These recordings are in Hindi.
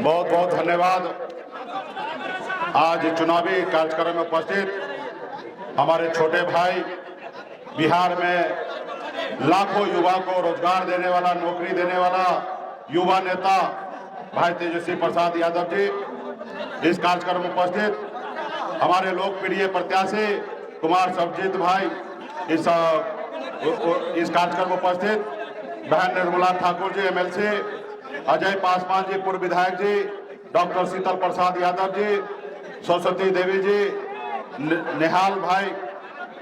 बहुत बहुत धन्यवाद। आज चुनावी कार्यक्रम में उपस्थित हमारे छोटे भाई, बिहार में लाखों युवा को रोजगार देने वाला, नौकरी देने वाला युवा नेता भाई तेजस्वी प्रसाद यादव जी, इस कार्यक्रम में उपस्थित हमारे लोकप्रिय प्रत्याशी कुमार सर्वजीत भाई, इस कार्यक्रम में उपस्थित बहन निर्मला ठाकुर जी एमएलसी, अजय पासवान जी पूर्व विधायक जी, डॉक्टर शीतल प्रसाद यादव जी, सरस्वती देवी जी, निहाल भाई,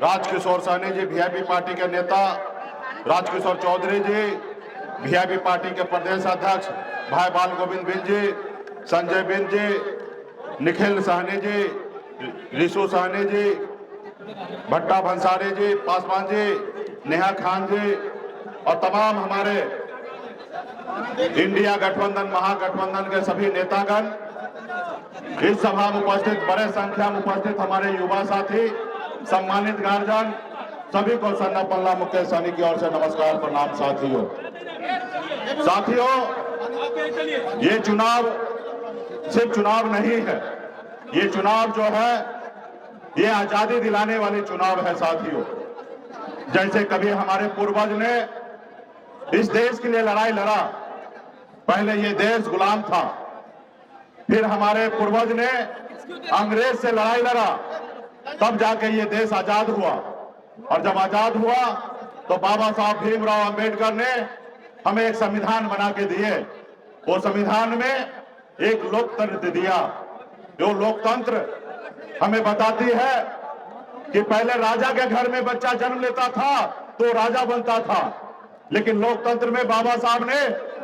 राजकिशोर सहनी जी वीआईपी पार्टी के नेता, राजकिशोर चौधरी जी वीआईपी पार्टी के प्रदेश अध्यक्ष, भाई बाल गोविंद बिन जी, संजय बिन जी, निखिल सहनी जी, रिशु सहनी जी, भट्टा भंसारी जी, पासवान जी, नेहा खान जी और तमाम हमारे इंडिया गठबंधन, महागठबंधन के सभी नेतागण, इस सभा में उपस्थित बड़े संख्या में उपस्थित हमारे युवा साथी, सम्मानित गार्जियन, सभी को सन्ना पल्ला मुकेश सहनी की ओर से नमस्कार प्रणाम। साथियों, ये चुनाव सिर्फ चुनाव नहीं है, ये चुनाव जो है ये आजादी दिलाने वाली चुनाव है। साथियों, जैसे कभी हमारे पूर्वज ने इस देश के लिए लड़ाई लड़ा, पहले ये देश गुलाम था, फिर हमारे पूर्वज ने अंग्रेज से लड़ाई लड़ा, तब जाके ये देश आजाद हुआ। और जब आजाद हुआ तो बाबा साहब भीमराव अंबेडकर ने हमें एक संविधान बना के दिए। वो संविधान में एक लोकतंत्र दिया। जो लोकतंत्र हमें बताती है कि पहले राजा के घर में बच्चा जन्म लेता था तो राजा बनता था, लेकिन लोकतंत्र में बाबा साहब ने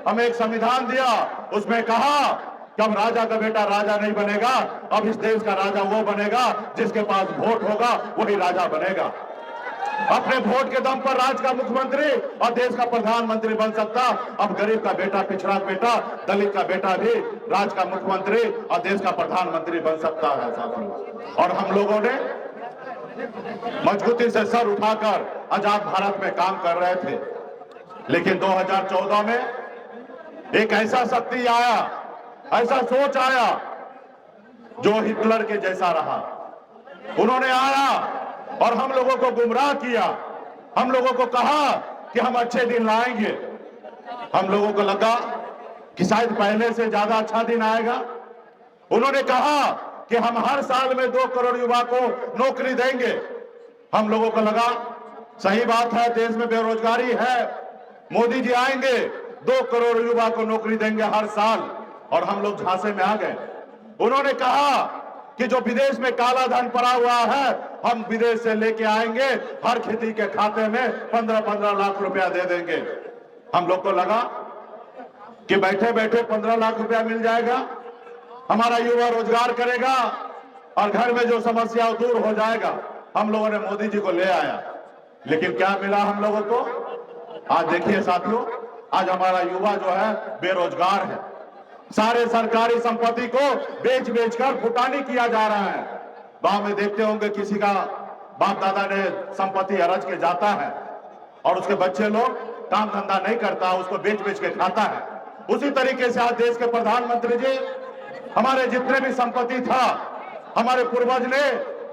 हमें एक संविधान दिया। उसमें कहा कि अब राजा का बेटा राजा नहीं बनेगा, अब इस देश का राजा वो बनेगा जिसके पास वोट होगा वही राजा बनेगा। अपने वोट के दम पर राज्य का मुख्यमंत्री और देश का प्रधानमंत्री बन सकता। अब गरीब का बेटा, पिछड़ा बेटा, दलित का बेटा भी राज्य का मुख्यमंत्री और देश का प्रधानमंत्री बन सकता है साथियों। और हम लोगों ने मजबूती से सर उठाकर आजाद भारत में काम कर रहे थे, लेकिन 2014 में एक ऐसा शक्ति आया, ऐसा सोच आया जो हिटलर के जैसा रहा। उन्होंने आया और हम लोगों को गुमराह किया। हम लोगों को कहा कि हम अच्छे दिन लाएंगे। हम लोगों को लगा कि शायद पहले से ज्यादा अच्छा दिन आएगा। उन्होंने कहा कि हम हर साल में 2 करोड़ युवा को नौकरी देंगे। हम लोगों को लगा सही बात है, देश में बेरोजगारी है, मोदी जी आएंगे 2 करोड़ युवा को नौकरी देंगे हर साल। और हम लोग झांसे में आ गए। उन्होंने कहा कि जो विदेश में काला धन पड़ा हुआ है हम विदेश से लेके आएंगे, हर खेती के खाते में 15-15 लाख रुपया दे देंगे। हम लोग को लगा कि बैठे बैठे 15 लाख रुपया मिल जाएगा, हमारा युवा रोजगार करेगा और घर में जो समस्या दूर हो जाएगा। हम लोगों ने मोदी जी को ले आया, लेकिन क्या मिला हम लोगों को? आज देखिए साथियों, आज हमारा युवा जो है बेरोजगार है। सारे सरकारी संपत्ति को बेच बेचकर फुटानी किया जा रहा है। गांव में देखते होंगे किसी का बाप दादा ने संपत्ति अरज के जाता है और उसके बच्चे लोग काम धंधा नहीं करता, उसको बेच बेच के खाता है। उसी तरीके से आज देश के प्रधानमंत्री जी हमारे जितने भी संपत्ति था हमारे पूर्वज ने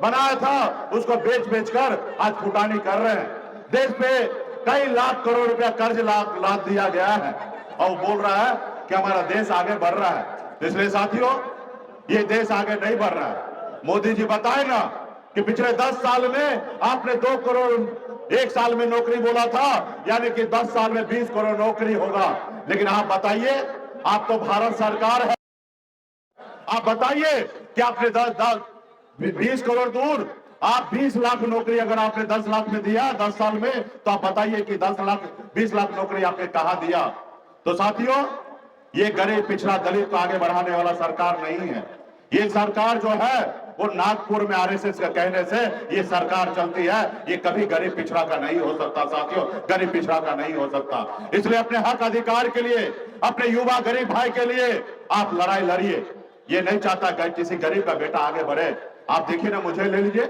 बनाया था, उसको बेच बेचकर आज फुटानी कर रहे हैं। देश पे कई लाख करोड़ रुपया कर्ज लाद दिया गया है और बोल रहा है कि हमारा देश आगे बढ़ रहा है। इसलिए साथियों, ये देश आगे नहीं बढ़ रहा है। मोदी जी बताए ना कि पिछले 10 साल में आपने 2 करोड़ एक साल में नौकरी बोला था, यानी कि 10 साल में 20 करोड़ नौकरी होगा। लेकिन आप बताइए, आप तो भारत सरकार है, आप बताइए कि आपने 20 करोड़ दूर, आप 20 लाख नौकरी अगर आपने 10 लाख में दिया 10 साल में, तो आप बताइए कि 20 लाख नौकरी आपने कहां दिया? तो साथियों, ये गरीब, पिछड़ा, दलित को आगे बढ़ाने वाला सरकार नहीं है। ये सरकार जो है वो नागपुर में आरएसएस के कहने से ये सरकार चलती है। ये कभी गरीब पिछड़ा का नहीं हो सकता साथियों, गरीब पिछड़ा का नहीं हो सकता। इसलिए अपने हक अधिकार के लिए, अपने युवा गरीब भाई के लिए आप लड़ाई लड़िए। ये नहीं चाहता कि किसी गरीब का बेटा आगे बढ़े। आप देखिए ना, मुझे ले लीजिए,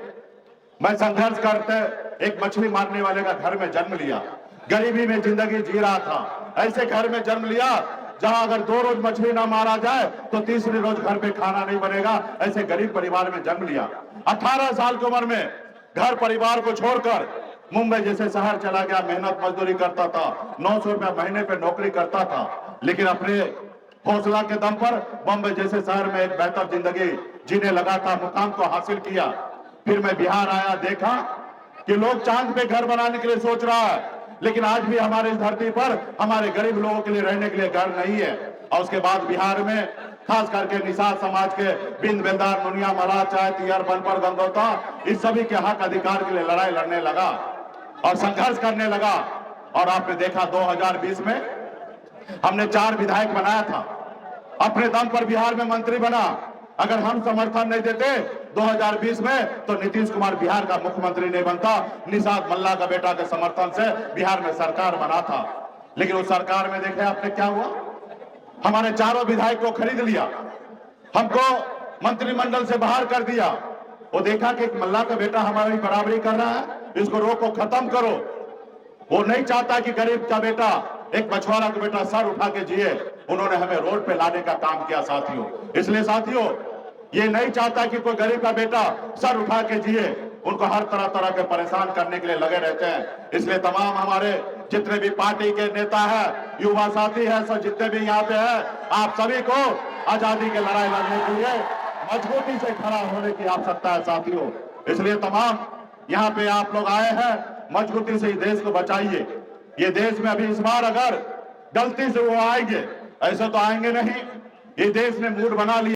मैं संघर्ष करते एक मछली मारने वाले का घर में जन्म लिया, गरीबी में जिंदगी जी रहा था। ऐसे घर में जन्म लिया जहां अगर 2 रोज मछली ना मारा जाए तो तीसरे रोज घर पे खाना नहीं बनेगा। ऐसे गरीब परिवार में जन्म लिया। 18 साल की उम्र में घर परिवार को छोड़कर मुंबई जैसे शहर चला गया। मेहनत मजदूरी करता था, 900 रुपया महीने पे नौकरी करता था, लेकिन अपने हौसला के दम पर मुंबई जैसे शहर में एक बेहतर जिंदगी जीने लगा था, मुकाम को हासिल किया। फिर मैं बिहार आया, देखा कि लोग चांद पे घर बनाने के लिए सोच रहा है, लेकिन आज भी हमारे इस धरती पर हमारे गरीब लोगों के लिए रहने के लिए घर नहीं है। और उसके बाद बिहार में खास करके निषाद समाज के बिंद बेलदार, मुनिया, मल्हार, चाय, तियर, बनपर, गंदौता, इस सभी के हक अधिकार के लिए लड़ाई लड़ने लगा और संघर्ष करने लगा। और आपने देखा 2020 में हमने 4 विधायक बनाया था, अपने दम पर बिहार में मंत्री बना। अगर हम समर्थन नहीं देते 2020 में तो नीतीश कुमार बिहार का मुख्यमंत्री नहीं बनता। निषाद मल्ला का बेटा के समर्थन से बिहार में सरकार बना था। लेकिन उस सरकार में देखे आपने क्या हुआ, हमारे चारों विधायक को खरीद लिया, हमको मंत्रिमंडल से बाहर कर दिया। वो देखा कि एक मल्ला का बेटा हमारी बराबरी कर रहा है, इसको रोको, खत्म करो। वो नहीं चाहता कि गरीब का बेटा, एक मछुआरा का बेटा सर उठा के जिए। उन्होंने हमें रोड पे लाने का काम किया साथियों। इसलिए साथियों, ये नहीं चाहता कि कोई गरीब का बेटा सर उठा के जिए। उनको हर तरह तरह के परेशान करने के लिए लगे रहते हैं। इसलिए तमाम हमारे जितने भी पार्टी के नेता है, युवा साथी है, सब जितने भी यहाँ पे है, आप सभी को आजादी की लड़ाई लड़ने के लिए मजबूती से खड़ा होने की आवश्यकता है साथियों। इसलिए तमाम यहाँ पे आप लोग आए हैं, मजबूती से इस देश को बचाइए। ये देश में अभी इस बार अगर गलती से वो आएंगे, ऐसे तो आएंगे नहीं, ये देश ने मूड बना लिया।